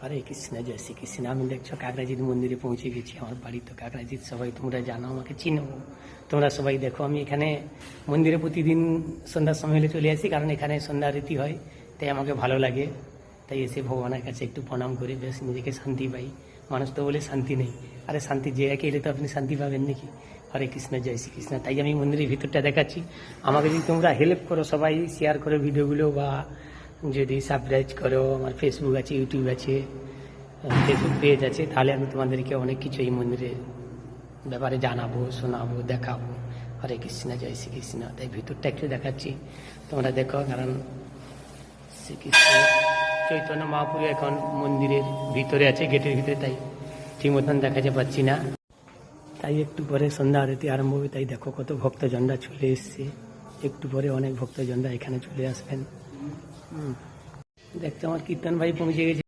হরে কৃষ্ণ, জয় শ্রীকৃষ্ণ। আমি দেখছো কাকরাজিৎ মন্দিরে পৌঁছে গেছি। আমার বাড়ি তো কাকরাজিৎ, সবাই তোমরা জানো, আমাকে চিনো, তোমরা সবাই দেখো। আমি এখানে মন্দিরে প্রতিদিন সন্ধ্যার সময় হলে চলে আসি, কারণ এখানে সন্ধ্যা আরতি হয়, তাই আমাকে ভালো লাগে। তাই এসে ভগবানের কাছে একটু প্রণাম করে বেশ নিজেকে শান্তি পাই। মানুষ তো বলে শান্তি নেই, আরে শান্তি যে একে এলে তো আপনি শান্তি পাবেন নাকি। হরে কৃষ্ণ, জয় শ্রীকৃষ্ণ। তাই আমি মন্দিরের ভিতরটা দেখাচ্ছি। আমাকে যদি তোমরা হেল্প করো, সবাই শেয়ার করো ভিডিওগুলো, বা যদি সাবস্ক্রাইব করো, আমার ফেসবুক আছে, ইউটিউব আছে, ফেসবুক পেজ আছে, তাহলে আমি তোমাদেরকে অনেক কিছু এই মন্দিরের ব্যাপারে জানাবো, শোনাবো, দেখাবো। হরে কৃষ্ণ, জয় শ্রীকৃষ্ণ। তাই ভিতরটা একটু দেখাচ্ছি, তোমরা দেখো। কারণ শ্রীকৃষ্ণ চৈতন্য মহাপ্রভু এখন মন্দিরের ভিতরে আছে, গেটের ভিতরে, তাই ঠিক মতন দেখাতে পাচ্ছি না। তাই একটু পরে সন্ধ্যা আরতি আরম্ভ হবে। তাই দেখো কত ভক্তজনরা চলে এসছে। একটু পরে অনেক ভক্তজনরা এখানে চলে আসবেন। দেখতে আমার কীর্তন ভাই পৌঁছে গেছে।